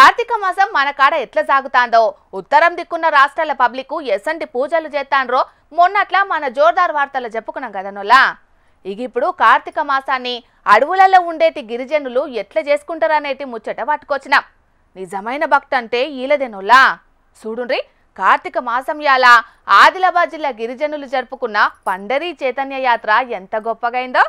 కార్తీక మాసం మన కాడ ఎట్లా సాగుతాందో ఉత్తరం దిక్కున్న రాష్ట్రాల పబ్లిక్ ఎసంటి పూజలు చేస్తాండ్రో మొన్నట్లా మన జోర్దార్ వార్తలు చెప్పుకున్నాం కదా నోలా. ఇప్పుడు కార్తీక మాసాన్ని అడవులలో ఉండేటి గిరిజనులు ఎట్లా చేసుకుంటారనేటి ముచ్చట పట్టుకొచ్చినాం. నిజమైన భక్తి అంటే ఈలదేనోలా. చూడుండ్రి, కార్తీక మాసం యాల ఆదిలాబాద్ జిల్లా గిరిజనులు జరుపుకున్న పండరీ చైతన్య యాత్ర ఎంత గొప్పగైందో.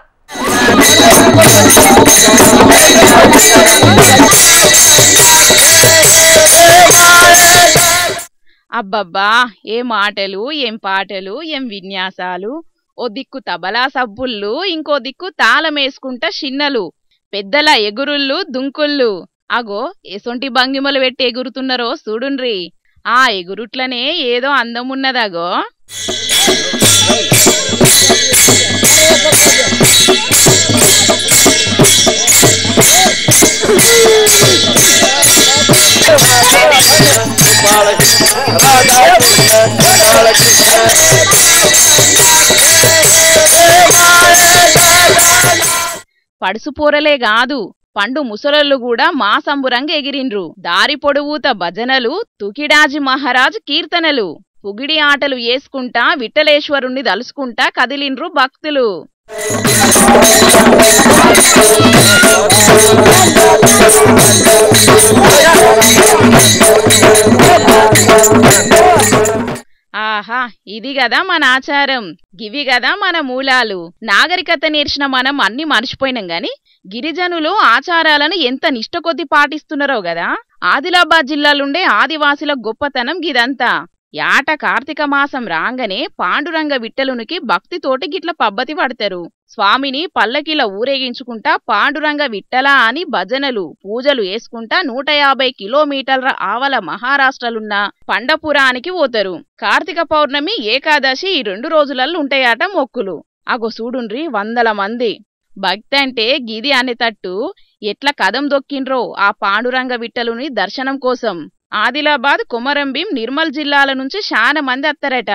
అబ్బబ్బా, ఏ మాటలు, ఏం పాటలు, ఏం విన్యాసాలు! ఓ దిక్కు తబలా సబ్బుళ్ళు, ఇంకో దిక్కు తాళమేసుకుంటా చిన్నలు, పెద్దల ఎగురుళ్ళు దుంకుళ్ళు. అగో ఎసొంటి భంగిమలు పెట్టి ఎగురుతున్నారో చూడుండ్రి. ఆ ఎగురుట్లనే ఏదో అందమున్నదగో. పడుసుపోరలే గాదు, పండు ముసలోళ్ళు కూడా మా సంబురంగా ఎగిరిండ్రు. దారి పొడువుత భజనలు, తుకిడాజి మహారాజ్ కీర్తనలు, పుగిడి ఆటలు వేసుకుంటా విఠలేశ్వరుణ్ణి దలుసుకుంటా కదిలిండ్రు భక్తులు. ఆహా, ఇది గదా మన ఆచారం, గివి గదా మన మూలాలు. నాగరికత నేర్చిన మనం అన్ని మర్చిపోయినాం గాని గిరిజనులు ఆచారాలను ఎంత నిష్ట కొద్ది పాటిస్తున్నారో గదా. ఆదిలాబాద్ జిల్లాలుండే ఆదివాసుల గొప్పతనం గిదంతా. యాట కార్తీక మాసం రాంగనే పాండురంగ విట్టలునికి భక్తితోటి గిట్ల పబ్బతి పడతారు. స్వామిని పల్లకిల ఊరేగించుకుంటా పాండురంగ విట్టలా అని భజనలు పూజలు వేసుకుంటా 150 కిలోమీటర్ల ఆవల మహారాష్ట్రలున్న పండపురానికి పోతారు. కార్తీక పౌర్ణమి, ఏకాదశి ఈ 2 రోజులలో ఉంటాయట మొక్కులు. అగో చూడుండ్రి, వందల మంది. భక్తి అంటే గిది అనేటట్టు ఎట్లా కదం దొక్కిండ్రో ఆ పాండురంగ విట్టలుని దర్శనం కోసం. ఆదిలాబాద్, కొమరంభీం, నిర్మల్ జిల్లాల నుంచి చాలా మంది అత్తారట.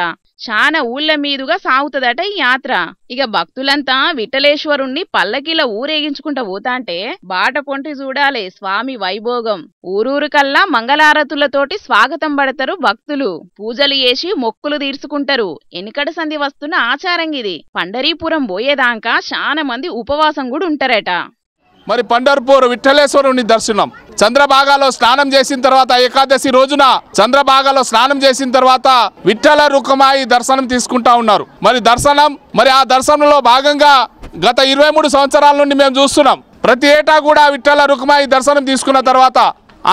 చాలా ఊళ్ళ మీదుగా సాగుతుందట ఈ యాత్ర. ఇక భక్తులంతా విఠలేశ్వరుణ్ణి పల్లకిల ఊరేగించుకుంటా పోతాంటే బాట పొంటి చూడాలే స్వామి వైభోగం. ఊరూరుకల్లా మంగళారతులతోటి స్వాగతం పడతారు భక్తులు. పూజలు చేసి మొక్కులు తీర్చుకుంటారు. ఎనికడ సంధి వస్తున్న ఆచారం ఇది. పండరీపురం పోయేదాకా చాలా మంది ఉపవాసం కూడా ఉంటారట. మరి పండర్పూర్ విఠలేశ్వరుని దర్శనం చంద్రభాగాలో స్నానం చేసిన తర్వాత, ఏకాదశి రోజున చంద్రభాగాలో స్నానం చేసిన తర్వాత విఠల రుక్మాయి దర్శనం తీసుకుంటా ఉన్నారు. మరి ఆ దర్శనంలో భాగంగా గత 23 సంవత్సరాల నుండి మేము చూస్తున్నాం. ప్రతి ఏటా కూడా విఠల రుక్మాయి దర్శనం తీసుకున్న తర్వాత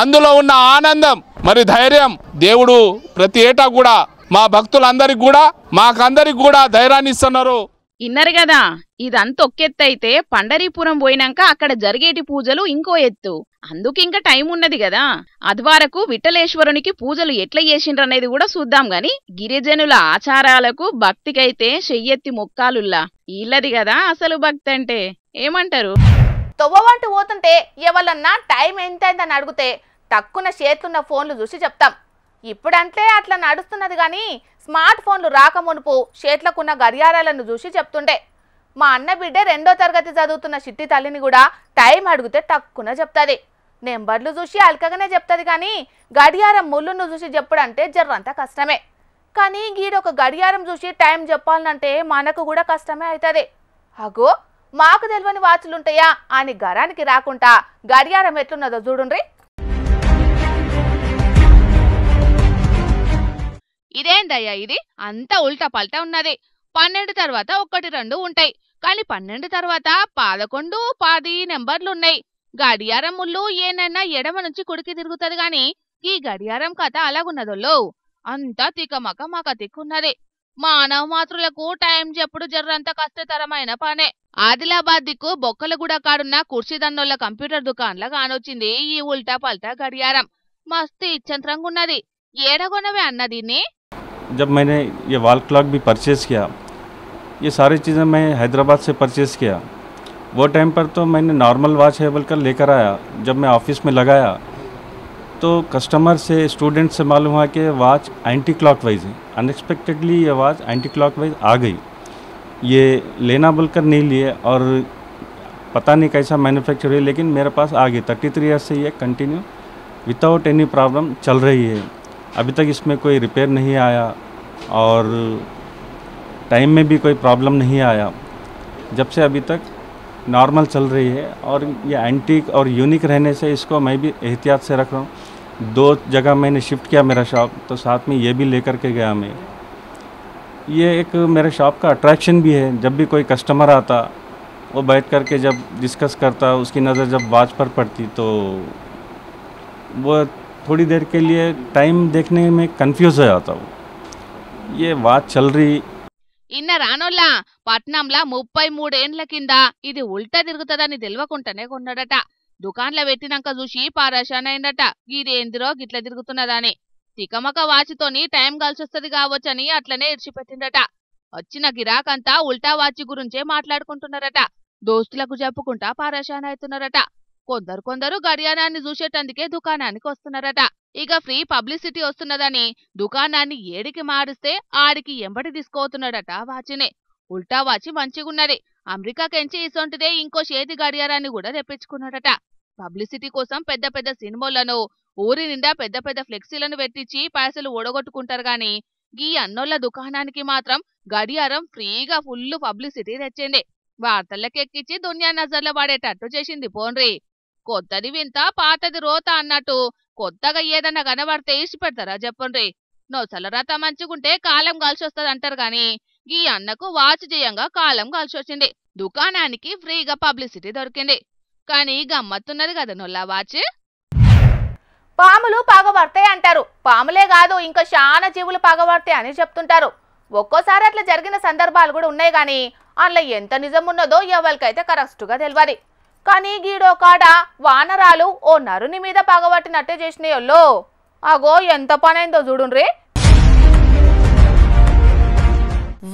అందులో ఉన్న ఆనందం, మరి ధైర్యం, దేవుడు ప్రతి ఏటా కూడా మా భక్తులందరికీ కూడా మాకందరికి కూడా ధైర్యాన్ని ఇస్తున్నారు. ఇన్నరు గదా, ఇదంతా ఒక్కెత్తైతే పండరీపురం పోయినాక అక్కడ జరిగేటి పూజలు ఇంకో ఎత్తు. అందుకింకా టైం ఉన్నది గదా. అదివరకు విఠలేశ్వరునికి పూజలు ఎట్లా చేసిండ్రనేది కూడా చూద్దాం గాని గిరిజనుల ఆచారాలకు భక్తికైతే చెయ్యెత్తి మొక్కాలుల్లా. ఇల్లది గదా అసలు భక్తి అంటే. ఏమంటారు? తొవ్వంటూ పోతుంటే ఎవరన్నా టైం ఎంతైందని అడిగితే తక్కువ చేతున్న ఫోన్లు చూసి చెప్తాం. ఇప్పుడంటే అట్లా నడుస్తున్నది కానీ స్మార్ట్ ఫోన్లు రాకమునుపు చేతులకున్న గడియారాలను చూసి చెప్తుండే. మా అన్న బిడ్డ 2వ తరగతి చదువుతున్న చిట్టి తల్లిని కూడా టైం అడిగితే తక్కువ చెప్తుంది. నెంబర్లు చూసి అల్కగానే చెప్తుంది కానీ గడియారం ముళ్ళును చూసి చెప్పడంటే జర్రంతా కష్టమే. కానీ గీడొక గడియారం చూసి టైం చెప్పాలంటే మనకు కూడా కష్టమే అవుతుంది. అగో, మాకు తెలియని వాచులుంటాయా అని గరానికి రాకుండా గడియారం ఎట్లున్నదో చూడుండ్రి. ఇదేందయ్యా ఇది? అంతా ఉల్టా పల్టా ఉన్నది. 12 తర్వాత 1, 2 ఉంటాయి. కానీ 12 తర్వాత 11, 10 నెంబర్లున్నాయి. గడియారం ముళ్ళు ఏనన్నా ఎడమ నుంచి కుడికి తిరుగుతుంది గాని ఈ గడియారం కథ అలాగున్నదోళ్ళు. అంతా తికమక మక తిక్కున్నది. మానవ మాతృలకు టైం చెప్పుడు జర్రంత కష్టతరమైన పనే. ఆదిలాబాద్ దిక్కు బొక్కలగూడ కాడున్న కుర్చీదన్నోళ్ళ కంప్యూటర్ దుకాన్లా కానొచ్చింది ఈ ఉల్టా పల్టా గడియారం. మస్తు ఇచ్చంత్రంగా ఉన్నది. ఏడగొనవే అన్న దీన్ని? जब मैंने ये वॉल क्लॉक भी परचेज़ किया, ये सारी चीज़ें मैं हैदराबाद से परचेज़ किया। वो टाइम पर तो मैंने नॉर्मल वॉच है बोलकर लेकर आया। जब मैं ऑफिस में लगाया तो कस्टमर से, स्टूडेंट से मालूम हुआ कि वॉच एंटी क्लॉकवाइज है। अनएक्सपेक्टेडली ये वॉच एंटी क्लॉकवाइज आ गई। ये लेना बोलकर नहीं लिए और पता नहीं कैसा मैन्युफैक्चर है, लेकिन मेरे पास आ गई। 33 ईयर्स से ये कंटिन्यू विदाउट एनी प्रॉब्लम चल रही है। अभी तक इसमें कोई रिपेयर नहीं आया और टाइम में भी कोई प्रॉब्लम नहीं आया। जब से अभी तक नॉर्मल चल रही है और ये एंटीक और यूनिक रहने से इसको मैं भी एहतियात से रख रहा हूँ। 2 जगह मैंने शिफ्ट किया मेरा शॉप, तो साथ में ये भी लेकर के गया मैं। ये एक मेरे शॉप का अट्रैक्शन भी है। जब भी कोई कस्टमर आता वो बैठ कर के जब डिस्कस करता, उसकी नज़र जब वॉच पर पड़ती तो वो थोड़ी देर के लिए टाइम देखने में कंफ्यूज हो जाता वो। ये वॉच चल रही ఇన్న రానోళ్ళ పట్నంలా 33 ఏండ్ల కింద ఇది ఉల్టా తిరుగుతుందని తెలియకుండానే కొన్నాడట. దుకాన్లో పెట్టినాక చూసి పారాశాన్ అయిందట. గిదేందిరో గిట్ల తిరుగుతున్నదని. తికమక వాచితోని టైం కలిసొస్తుంది కావచ్చని అట్లనే ఇడిచిపెట్టిందట. వచ్చిన గిరాకంతా ఉల్టా వాచి గురించే మాట్లాడుకుంటున్నారట. దోస్తులకు చెప్పుకుంటా పారాశాన్ అవుతున్నారట. కొందరు గడియారాన్ని చూసేటందుకే దుకాణానికి వస్తున్నారట. ఇక ఫ్రీ పబ్లిసిటీ వస్తున్నదని దుకాణాన్ని ఏడికి మారిస్తే ఆడికి ఎంబడి తీసుకోతున్నాడట వాచినే. ఉల్టా వాచి మంచిగున్నది. అమెరికాకెంచి ఇసొంటిదే ఇంకో చేతి గడియారాన్ని కూడా తెప్పించుకున్నాడట. పబ్లిసిటీ కోసం పెద్ద పెద్ద సినిమాలను ఊరి నిండా పెద్ద పెద్ద ఫ్లెక్సీలను పెట్టించి పైసలు ఓడగొట్టుకుంటారు గాని గీ అన్నోళ్ల దుకాణానికి మాత్రం గడియారం ఫ్రీగా ఫుల్ పబ్లిసిటీ తెచ్చింది. వార్తలకెక్కించి దునియా నజర్ల పడేటట్టు చేసింది పోన్రి. కొత్తది వింత పాతది రోత అన్నట్టు కొత్తగా ఏదన్నా కనబడితే ఇసి పెడతారా చెప్పండి. నొసల రథ మంచుకుంటే కాలం కలిసొస్తుంది అంటారు గాని ఈ అన్నకు వాచ్ చేయంగా కాలం కలిసొచ్చింది. దుకాణానికి ఫ్రీగా పబ్లిసిటీ దొరికింది. కానీ గమ్మత్తున్నది కదా నొల్లా వాచ్. పాములు పగబడతాయి అంటారు. పాములే కాదు ఇంకా చాలా జీవులు పగబడతాయి అని చెప్తుంటారు. ఒక్కోసారి అట్లా జరిగిన సందర్భాలు కూడా ఉన్నాయి కానీ అందులో ఎంత నిజం ఉన్నదో ఎవరికైతే కరెక్ట్గా తెలియదు. కానీ గీడో కాడ వానరాలు ఓ నరుని మీద పగబట్టినట్టే చేసినాయో. అగో ఎంత పనైందో చూడుండ్రి.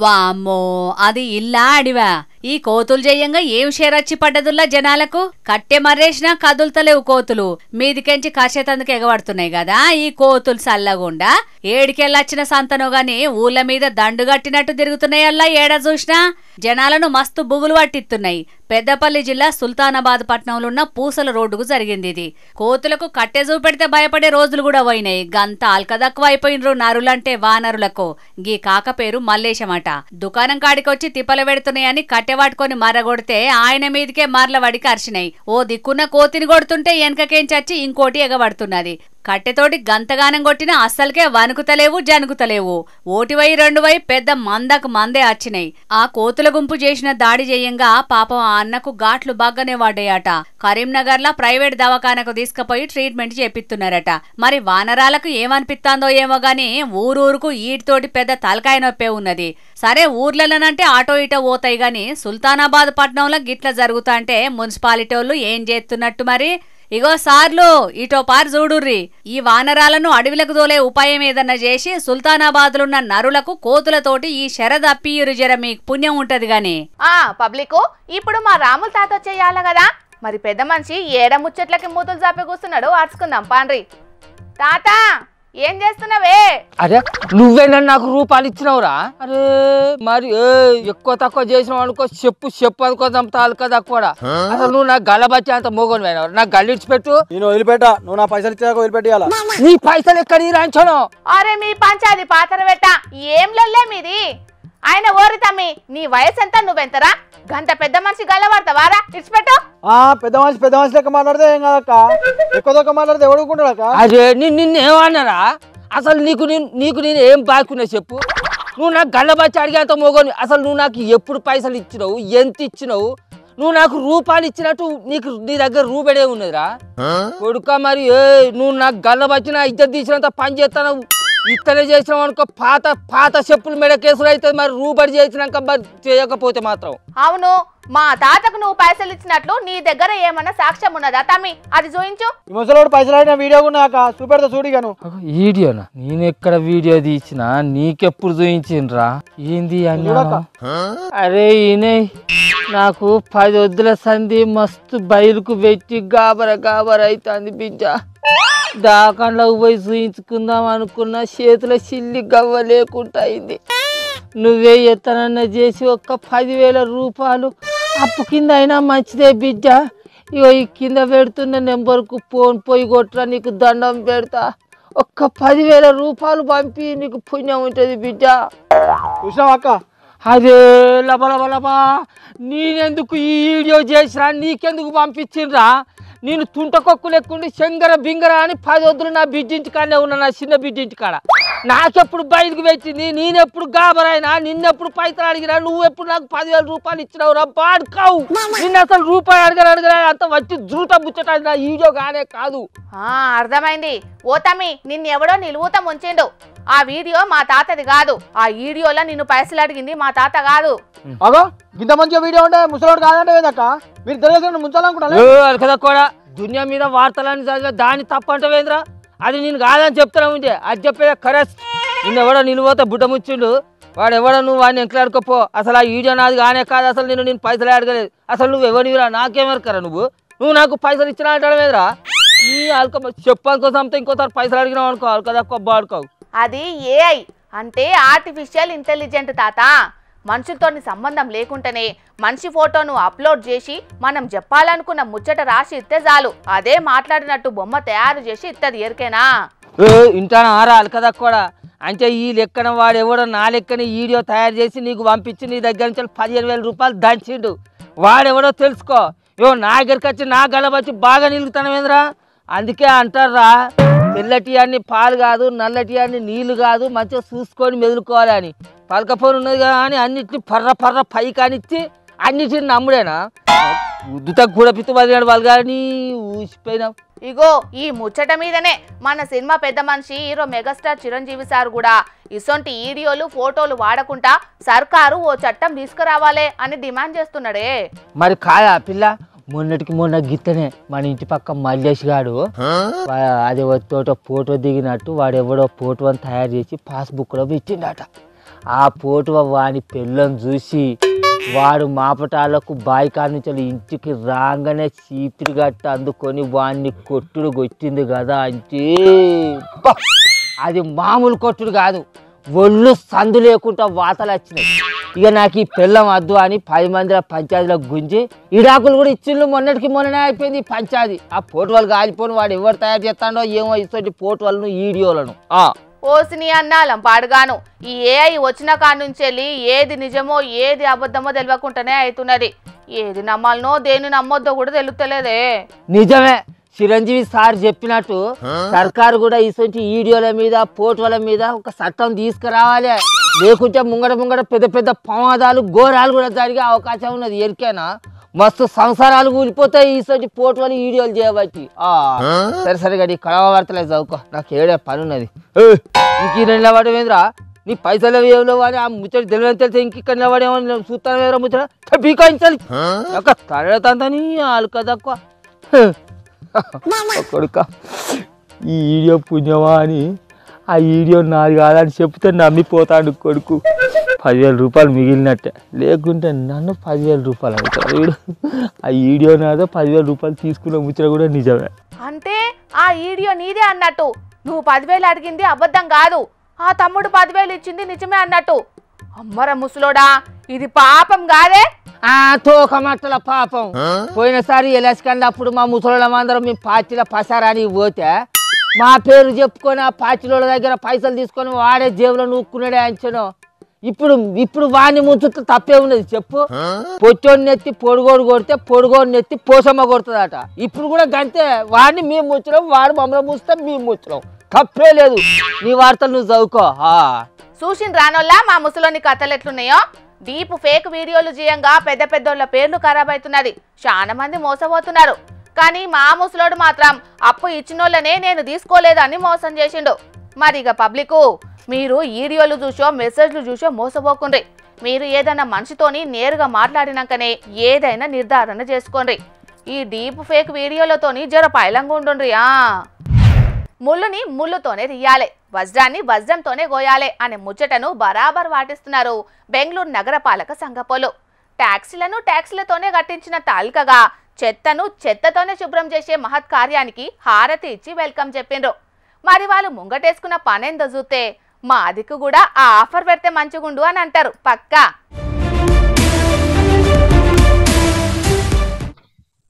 వామ్మో, అది ఇల్లా అడివా? ఈ కోతులు చెయ్యంగా ఏం షేరచ్చి పడ్డదుల్లా జనాలకు. కట్టె మర్రేసినా కదులుతలేవు కోతులు. మీదికెంచి కర్షేతందుకు ఎగబడుతున్నాయి కదా ఈ కోతులు సల్లగుండా. ఏడికెళ్ళొచ్చిన సంతనో గాని ఊళ్ళ మీద దండు కట్టినట్టు తిరుగుతున్నాయల్లా. ఏడ చూసినా జనాలను మస్తు బుగులు పట్టిస్తున్నాయి. పెద్దపల్లి జిల్లా సుల్తానాబాద్ పట్టణంలో ఉన్న పూసల రోడ్డుకు జరిగింది ఇది. కోతులకు కట్టె చూపెడితే భయపడే రోజులు కూడా పోయినాయి. గంత అల్కదక్కువ అయిపోయినరు నరులంటే వానరులకు. గీ కాక పేరు మల్లేశమట. దుకాణం కాడికొచ్చి తిప్పలు పెడుతున్నాయని కట్టె పట్టుకొని మర్రగొడితే ఆయన మీదకే మర్ల వడికి అరిచినాయి. ఓ దిక్కున్న కోతిని కొడుతుంటే వెనకకేంచచ్చి ఇంకోటి ఎగబడుతున్నది. కట్టెతోటి గంతగానం కొట్టినా అస్సలకే వణుకుతలేవు జనుకుతలేవు. ఓటివై 2 పెద్ద మందకు మందే వచ్చినాయి. ఆ కోతుల గుంపు చేసిన దాడి చేయంగా పాపం ఆ అన్నకు ఘాట్లు బాగానే వాడ్డాయట. కరీంనగర్లా ప్రైవేట్ దవాఖానకు తీసుకుపోయి ట్రీట్మెంట్ చేపిస్తున్నారట. మరి వానరాలకు ఏమనిపిస్తాందో ఏమో గాని ఊరూరుకు ఈటితోటి పెద్ద తలకాయ నొప్పే ఉన్నది. సరే ఊర్లనంటే ఆటో ఇటో పోతాయి గాని సుల్తానాబాద్ పట్టణంలో గిట్ల జరుగుతాంటే మున్సిపాలిటీ వాళ్ళు ఏం చేస్తున్నట్టు మరి? ఇగో సార్లు ఇటో పారు చూడుర్రి. ఈ వానరాలను అడవిలకు దోలే ఉపాయం ఏదన్నా చేసి సుల్తానాబాద్లున్న నరులకు కోతులతోటి ఈ శరదప్పియురు జర మీకు పుణ్యం ఉంటది గాని. పబ్లిక్ ఇప్పుడు మా రాముల తాత వచ్చేయాల కదా. మరి పెద్ద మనిషి ఏడ ముచ్చట్లకి మూతులు చాపి కూస్తున్నాడు అర్చుకుందాం పాండ్రి. తాత ఏం చేస్తున్నావే? అరే నువ్వేనా నాకు రూపాయలు ఇచ్చినావురా? అరే మరి ఎక్కువ తక్కువ చేసినావు అనుకో చెప్పు అనుకో చంపుతాను కదా కూడా. అసలు నువ్వు నాకు గల్లబచ్చి అంత మోగొని పోయినావు. నాకు గల్లి ఇచ్చిపెట్టు. నేను వదిలిపెట్టా. నువ్వు నా పైసలు ఇచ్చాక వదిలిపెట్టాల. నీ పైసలు ఎక్కడ రాంచను? అరే మీ పంచాది పాతర పెట్ట ఏం లొల్లే మీది. ఆయన ఓరి తమ్మి నీ వయసు ఎంత నువ్వెంతరా? గంట పెద్ద మనిషి గల్లబడతావారా? ఇచ్చిపెట్టు. పెద్ద మనిషి లెక్క మాట్లాడితే ఏం కాదక్క. ఎక్కువ తక్కువ మాట్లాడితే ఎవడుకుంటాడక్క? అరే నిన్నేమన్నారా? అసలు నీకు నేను ఏం బాకున్నా చెప్పు. నువ్వు నాకు గల్లబచ్చి అడిగేంత మోగొని. అసలు నువ్వు నాకు ఎప్పుడు పైసలు ఇచ్చినావు? ఎంత ఇచ్చినావు? నువ్వు నాకు రూపాయలు ఇచ్చినట్టు నీ దగ్గర రూపాయే ఉన్నదిరా కొడుక. మరి నువ్వు నాకు గల్లబచ్చి నా ఇద్దరు తీసినంత పని చేస్తాను. ఇతనే చేసినావు అనుకో పాత చెప్పులు మెడ కేసులు అయితే మరి రూపాయి చేసినాక చేయకపోతే మాత్రం. అవును మా తాతకు నువ్వు పైసలు ఇచ్చినట్లు నీ దగ్గర ఏమన్నా సాక్ష్యం ఉన్నదా తమ్మి? అది చూయించు. ముసలోడు పైసలు ఆడిన వీడియో కూడా చూపెడతా చూడిగాను. వీడియోనా? నేను ఎక్కడ వీడియో తీసినా? నీకెప్పుడు చూయించిండ్రా? ఏంది అన్నా? అరే ఈయనే నాకు 10 వద్దుల సంధి మస్తు బయలుకు పెట్టి గాబర అవుతుంది బిడ్డ. దాకండ్లకు పోయి చూయించుకుందాం అనుకున్న చేతుల చిల్లి గవ్వ లేకుండా అయింది. నువ్వే ఎత్తనన్నా చేసి ఒక్క 10,000 రూపాయలు అప్పు కింద అయినా మంచిదే బిడ్డ. ఇగో ఈ కింద పెడుతున్న నెంబర్కు ఫోన్ పోయి కొట్టరా, నీకు దండం పెడతా. ఒక్క 10,000 రూపాయలు పంపి, నీకు పుణ్యం ఉంటుంది బిడ్డ. చూసినావా అక్క? అదే లబలబలబా, నేనెందుకు ఈ వీడియో చేసిరా, నీకెందుకు పంపించిండ్రా? నేను తుంటకొక్కు లెక్కుండి శంగర బింగర అని 10 వద్దులు నా బిడ్డింటి కాడనే ఉన్నా, నా చిన్న బిడ్డింటి కాడ. నాకెప్పుడు బయటకు పెట్టింది, నేనెప్పుడు గాబరైనా, నిన్నెప్పుడు పైసలు అడిగినా, నువ్వెప్పుడు నాకు 10,000 రూపాయలు ఇచ్చినావు రా బాడుకావు. నిన్న అసలు రూపాయి అడగరా అంత వచ్చి జూట ముచ్చట నా వీడియో కానే కాదు. అర్థమైంది. ఓ తమ్మి, నిన్నెవడో నిలువుత ముంచిండు. ఆ వీడియో మా తాతది కాదు. ఆ వీడియోలో నిన్ను పైసలు అడిగింది మా తాత కాదు. అగో ఇంత మంచిగా వీడియో ఉంటే ముసలోడు కాదంటే వేదక్క, మీరు తెలియదు ముంచాలనుకుంటా కదా కూడా దునియా మీద వార్తలని చదివే దాన్ని తప్పంటవేంద్రా? అది నేను కాదని చెప్తాను ఉంటే అది చెప్పేది కరెక్ట్. నిన్నెవడో నిలువతో బుడ్డ ముచ్చిండు, వాడు ఎవడో నువ్వు వాడిని ఎంకలాడుకోపో. అసలు ఆ వీడియో నాది కానే కాదు, అసలు నేను పైసలే అడగలేదు. అసలు నువ్వు ఎవరివిరా, నాకేమెరకరా? నువ్వు నాకు పైసలు ఇచ్చినా అంటాడమేదిరా? నీ అల్క చెప్పానుకోసం అంతా ఇంకోసారి పైసలు అడిగినావు అనుకో, అల్కదా కొబ్బా ఆడుకోవు. అది ఏఐ అంటే ఆర్టిఫిషియల్ ఇంటెలిజెంట్ తాత. మనుషులతోని సంబంధం లేకుండానే మనిషి ఫోటోను అప్లోడ్ చేసి మనం చెప్పాలనుకున్న ముచ్చట రాసి ఇస్తే చాలు, అదే మాట్లాడినట్టు బొమ్మ తయారు చేసి ఇత్తది. ఎరికేనా? ఇంటానా ఆరా అల్కదా కూడా. అంటే ఈ లెక్కన వాడు ఎవడో నా లెక్కన వీడియో తయారు చేసి నీకు పంపించి నీ దగ్గర నుంచి 15,000 రూపాయలు దంచిండు. వాడెవడో తెలుసుకో. నా దగ్గరికి వచ్చి నా గలబచ్చి బాగా నిలుగుతానమేంద్రా? అందుకే అంటారా, తెల్లటి అన్ని పాలు కాదు, నల్లటి అన్ని నీళ్లు కాదు, మంచిగా చూసుకొని మెదులుకోవాలి అని. పలకపోని ఉన్నది కదా అని అన్నిటిని పర్ర పై కానిచ్చి అన్నిటిని నమ్ముడేనా? ఉద్దుతా కూడా పిత్తు బదిలాడు వాళ్ళు కానీ ఊసిపోయినావు. ఇగో ఈ ముచ్చట మీదనే మన సినిమా పెద్ద మనిషి హీరో మెగాస్టార్ చిరంజీవి సార్ కూడా ఇసొంటి వీడియోలు ఫోటోలు వాడకుండా సర్కారు ఓ చట్టం తీసుకురావాలే అని డిమాండ్ చేస్తున్నాడే. మరి కాదా పిల్ల? మొన్నటికి మొన్న గిత్తనే మన ఇంటి పక్క మల్లేష్ గాడు అది తోట ఫోటో దిగినట్టు వాడెవడో ఫోటోని తయారు చేసి పాస్బుక్లో పెట్టిండట. ఆ ఫోటో వాని పిల్లని చూసి వాడు మాపటాలకు బాయికాడ నుంచి ఇంటికి రాగానే చీపిరి గట్ట అందుకొని వాడిని కొట్టుడు కొట్టింది కదా. అంటే అది మామూలు కొట్టుడు కాదు, ఒళ్ళు సందు లేకుండా వాతలు వచ్చినాయి. ఇక నాకు ఈ పిల్లం వద్దు అని 10 మంది పంచాయతీలో గుంజి ఇడాకులు కూడా ఇచ్చిళ్ళు. మొన్నటికి మొన్ననే అయిపోయింది పంచాయతీ. ఆ ఫోటోలు కాలిపోను వాడు ఎవరు తయారు చేస్తాడో ఏమో ఇటువంటి ఫోటోలను వీడియోలను. ఓసిని అన్నాలం పాడుగాను. ఈ ఏఐ వచ్చిన కాడ నుంచి వెళ్ళి ఏది నిజమో ఏది అబద్ధమో తెలియకుండానే అవుతున్నది. ఏది నమ్మాలనో దేని నమ్మొద్దో కూడా తెలుస్తలేదే. నిజమే, చిరంజీవి సార్ చెప్పినట్టు సర్కారు కూడా ఇటువంటి వీడియోల మీద ఫోటోల మీద ఒక చట్టం తీసుకురావాలి. లేకుంటే ముంగడ పెద్ద పెద్ద ప్రమాదాలు ఘోరాలు కూడా జరిగే అవకాశం ఉన్నది. ఎరికేనా? మస్తు సంసారాలు కూలిపోతాయి ఇటువంటి ఫోటోలు వీడియోలు చేయబట్టి. సరే గడి కడవ వార్తలే చదువుకో, నాకు ఏడే పని ఉన్నది. ఇంక నిలబడమేంద్రా? నీ పైసలు ఏమో అని ఆ ముచ్చట తెలియని తెలితే ఇంక నిలబడేమో చూస్తాను వేరే ముచ్చట బీకాయించాలి తడతంతని ఆలుక తక్కువ కొడుక. ఈ వీడియో పుణ్యమా అని ఆ వీడియో నాది కాదని చెప్తే నమ్మిపోతాడు కొడుకు. 10,000 రూపాయలు మిగిలినట్టే, లేకుంటే నన్ను 10,000 రూపాయలు అవుతాడు వీడు. ఆ వీడియో నాదో 10,000 రూపాయలు తీసుకున్న ముచ్చట కూడా నిజమే. అంటే ఆ వీడియో నీదే అన్నట్టు, నువ్వు 10,000 అడిగింది అబద్ధం కాదు, ఆ తమ్ముడు 10,000 ఇచ్చింది నిజమే అన్నట్టు. అమ్మర ముసలోడా, ఇది పాపం కాదే? తోకమట్టల పాపం. పోయినసారి ఎలక్షన్ అప్పుడు మా ముసలోళ్ళమందరం మేము పార్టీల పసారానికి పోతే మా పేరు చెప్పుకొని ఆ పార్టీల దగ్గర పైసలు తీసుకొని వాడే జేబులో నూక్కున్నాడే అంచను. ఇప్పుడు వాడిని ముంచుతో తప్పే ఉన్నది చెప్పు? పొట్టోని నెత్తి పొడుగోడు కొడితే పొడుగోడు నెత్తి పోసమ్మ కొడుతుందట. ఇప్పుడు కూడా గంతే, వాడిని మేము ముచ్చడం, వాడు మమ్మల్ని ముస్తాం, మేము ముచ్చడం, తప్పే లేదు. నీ వార్తలు నువ్వు చదువుకో. చూసిన రానోళ్ళ మా ముసలోని కథలు ఎట్లున్నాయో. డీప్ ఫేక్ వీడియోలు చేయంగా పెద్ద పెద్దోళ్ళ పేర్లు ఖరాబ్ అవుతున్నది, చాలా మంది మోసపోతున్నారు. కానీ మా ముసలోడు మాత్రం అప్పు ఇచ్చినోళ్ళనే నేను తీసుకోలేదని మోసం చేసిండు. మరి ఇక పబ్లిక్ మీరు వీడియోలు చూసో మెసేజ్లు చూసో మోసపోకుండ్రి. మీరు ఏదైనా మనిషితోని నేరుగా మాట్లాడినాకనే ఏదైనా నిర్ధారణ చేసుకోండి. ఈ డీప్ ఫేక్ వీడియోలతోని జర పైలంగా ఉండుండ్రి. ముళ్ళుని ముళ్ళుతోనే తీయాలి, వజ్రాన్ని వజ్రంతోనే గోయాలి అనే ముచ్చటను బరాబర్ వాటిస్తున్నారు బెంగళూరు నగరపాలక సంఘపోలు. ట్యాక్సీలను ట్యాక్సీలతోనే కట్టించిన తాలికగా చెత్తను చెత్తతోనే శుభ్రం చేసే మహత్ కార్యానికి హారతి ఇచ్చి వెల్కమ్ చెప్పిండ్రు. మరి వాళ్ళు ముంగటేసుకున్న పనేందో చూస్తే మా అదికు కూడా ఆ ఆఫర్ పెడితే మంచిగుండు అని అంటారు పక్కా.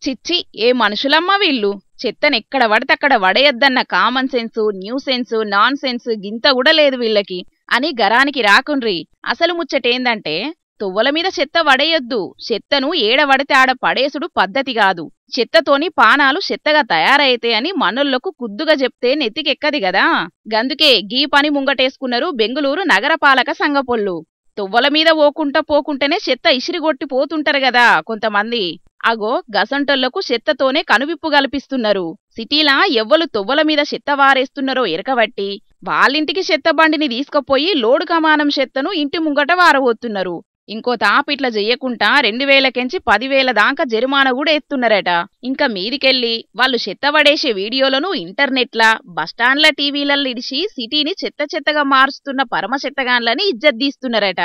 చిచ్చి ఏ మనుషులమ్మా వీళ్ళు చెత్తనెక్కడ పడితే అక్కడ వడేయద్దన్న common sense new sense nonsense గింత కూడా లేదు వీళ్ళకి అని గరానికి రాకుండ్రి. అసలు ముచ్చటేందంటే తువ్వల మీద చెత్త వడేయొద్దు, చెత్తను ఏడవడితే ఆడ పడేసుడు పద్ధతి కాదు, చెత్తతోని పానాలు చెత్తగా తయారైతే అని మనోళ్లకు కుద్దుగా చెప్తే నెత్తికెక్కది గదా. గందుకే గీ పని ముంగటేసుకున్నారు బెంగుళూరు నగరపాలక సంఘపొళ్ళు. తువ్వల మీద పోకుంటేనే చెత్త ఇసిరిగొట్టి పోతుంటారు గదా కొంతమంది, అగో గసంటోళ్లకు చెత్తతోనే కనువిప్పు కల్పిస్తున్నారు. సిటీలా ఎవ్వలు తువ్వల మీద చెత్త వారేస్తున్నారో ఎరకబట్టి వాళ్ళింటికి చెత్త బండిని తీసుకుపోయి లోడు కమానం చెత్తను ఇంటి ముంగట వారబోతున్నారు. ఇంకో తాపిట్ల చెయ్యకుండా 2000 కెంచి 10,000 దాకా జరిమానా కూడా ఎత్తున్నారట. ఇంకా మీదికెళ్ళి వాళ్ళు చెత్త పడేసే వీడియోలను ఇంటర్నెట్ల బస్టాండ్ల టీవీలలో ఇడిచి సిటీని చెత్తగా మారుస్తున్న పరమ చెత్తగాన్లని ఇజ్జద్దీస్తున్నారట.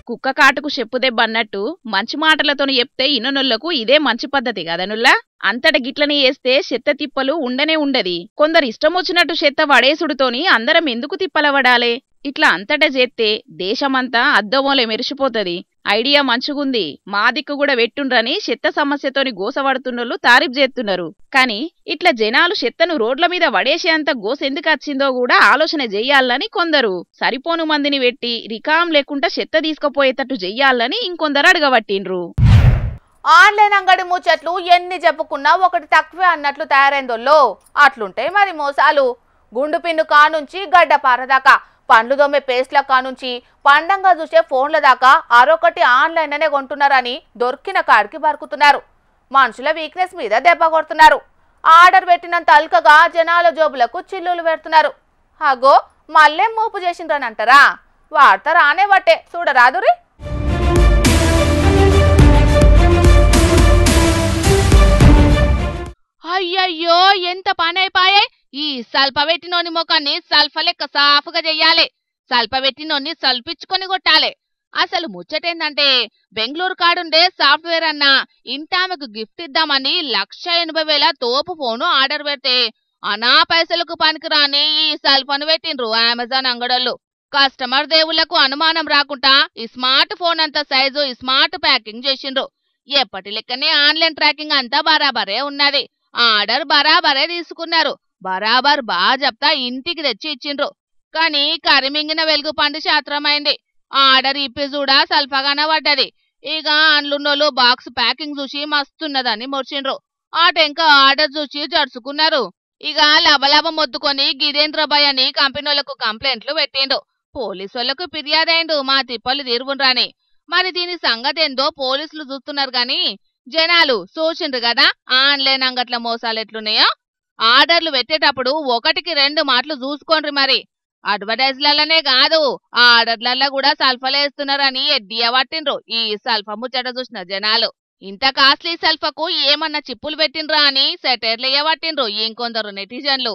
కుక్క కాటుకు చెప్పు దెబ్బన్నట్టు మంచి మాటలతోని చెప్తే ఇన్ననొళ్లకు ఇదే మంచి పద్ధతి కదనుల్లా. అంతట గిట్లని చేస్తే చెత్త తిప్పలు ఉండనే ఉండది. కొందరు ఇష్టమొచ్చినట్టు చెత్త వడేసుడుతోని అందరం ఎందుకు తిప్పలవడాలే? ఇట్లా అంతటా చేస్తే దేశమంతా అద్దమోలే మెరిసిపోతది. ఐడియా మంచుగుంది, మా దిక్కు కూడా వెట్టుండ్రని చెత్త సమస్యతోని గోసవడుతున్నోళ్ళు తారీఫ్ చేస్తున్నారు. కాని ఇట్లా జనాలు చెత్తను రోడ్ల మీద వడేసేంత గోసెందుకు వచ్చిందో కూడా ఆలోచన చెయ్యాలని కొందరు, సరిపోను మందిని వెట్టి రికాం లేకుండా చెత్త తీసుకుపోయేటట్టు చెయ్యాలని ఇంకొందరు అడగబట్టిండ్రు. ఆన్లైన్ అంగడి ముచ్చట్లు ఎన్ని చెప్పుకున్నా ఒకటి తక్కువే అన్నట్లు తయారైందోల్లో. అట్లుంటాయి మరి మోసాలు. గుండు పిన్ను కానుంచి గడ్డపార దాకా, పండ్లు దొమ్మే పేస్ట్ల కానుంచి పండంగా చూసే ఫోన్ల దాకా ఆరొకటి ఆన్లైన్ అనే కొంటున్నారని దొరికిన కాడికి బరుకుతున్నారు. మనుషుల వీక్నెస్ మీద దెబ్బ కొడుతున్నారు. ఆర్డర్ పెట్టినంత అల్కగా జనాల జోబులకు చిల్లులు పెడుతున్నారు. అగో మళ్ళేం మోపు చేసిండ్రని అంటారా? వార్త రానే బట్టే చూడరాదురి. అయ్యయ్యో ఎంత పనైపాయే. ఈ సల్పబెట్టినోని ముఖాన్ని సల్ఫ లెక్క సాఫుగా చెయ్యాలి, సల్పబెట్టినోన్ని సల్పించుకొని కొట్టాలి. అసలు ముచ్చటేందంటే బెంగళూరు కాడుండే సాఫ్ట్వేర్ అన్న ఇంటామెకు గిఫ్ట్ ఇద్దామని 1,80,000 తోపు ఫోను ఆర్డర్ పెడితే అనా పైసలకు పనికిరాని ఈ సల్ఫను పెట్టిండ్రు అమెజాన్ అంగడోళ్ళు. కస్టమర్ దేవుళ్లకు అనుమానం రాకుండా ఈ స్మార్ట్ ఫోన్ అంత సైజు స్మార్ట్ ప్యాకింగ్ చేసిండ్రు. ఎప్పటి లెక్కనే ఆన్లైన్ ట్రాకింగ్ అంతా బరాబరే ఉన్నది. ఆర్డర్ బరాబరే తీసుకున్నారు, బరాబర్ చెప్తా ఇంటికి తెచ్చి ఇచ్చిండ్రు. కాని కరిమింగిన వెలుగు పండు శాస్త్రమైంది. ఆర్డర్ ఇప్పి చూడా సల్ఫగానే పడ్డది. ఇక అండ్లున్నోళ్ళు బాక్స్ ప్యాకింగ్ చూసి మస్తున్నదని ముర్చిండ్రు. ఆ టెంక ఆర్డర్ చూసి జరుచుకున్నారు. ఇక లబలబ మొద్దుకొని గిదేంద్రబాయ్ అని కంపెనీలకు కంప్లైంట్లు పెట్టిండు. పోలీసులకు ఫిర్యాదైండు మా తిప్పలు తీరువుండ్రని. మరి దీని సంగతేందో పోలీసులు చూస్తున్నారు గాని జనాలు చూసిండ్రు కదా ఆన్లైన్ అంగట్ల మోసాలు ఎట్లున్నాయో. ఆర్డర్లు పెట్టేటప్పుడు 1కి 2 మాటలు చూసుకోండ్రి. మరి అడ్వర్టైజ్లనే కాదు ఆర్డర్లలో కూడా సల్ఫలేస్తున్నారని ఎడ్డియ పట్టిండ్రు ఈ సల్ఫ ముచ్చట చూసిన జనాలు. ఇంత కాస్ట్లీ సల్ఫకు ఏమన్నా చిప్పులు పెట్టిండ్రా అని సెటైర్లు వేయబట్టిండ్రు ఇంకొందరు నెటిజన్లు.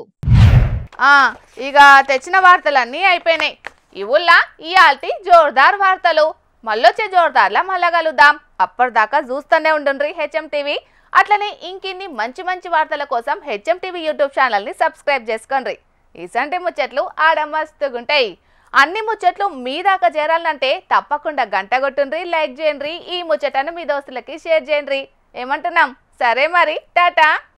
ఇక తెచ్చిన వార్తలన్నీ అయిపోయినాయి. ఇవుల్లా ఇయాల్టి జోర్దార్ వార్తలు. మళ్ళొచ్చే జోర్దార్లా మళ్ళా కలుద్దాం. అప్పటిదాకా చూస్తూనే ఉండుండ్రి హెచ్ఎం టీవీ. అట్లనే ఇంకిన్ని మంచి మంచి వార్తల కోసం హెచ్ఎం టీవీ యూట్యూబ్ ఛానల్ని సబ్స్క్రైబ్ చేసుకోండి. ఇసంటి ముచ్చట్లు ఆడ మస్తుగుంటాయి. అన్ని ముచ్చట్లు మీ దాకా చేరాలంటే తప్పకుండా గంట కొట్టుండ్రి, లైక్ చేయండి, ఈ ముచ్చటను మీ దోస్తులకి షేర్ చేయండి. ఏమంటున్నాం? సరే మరి, టాటా.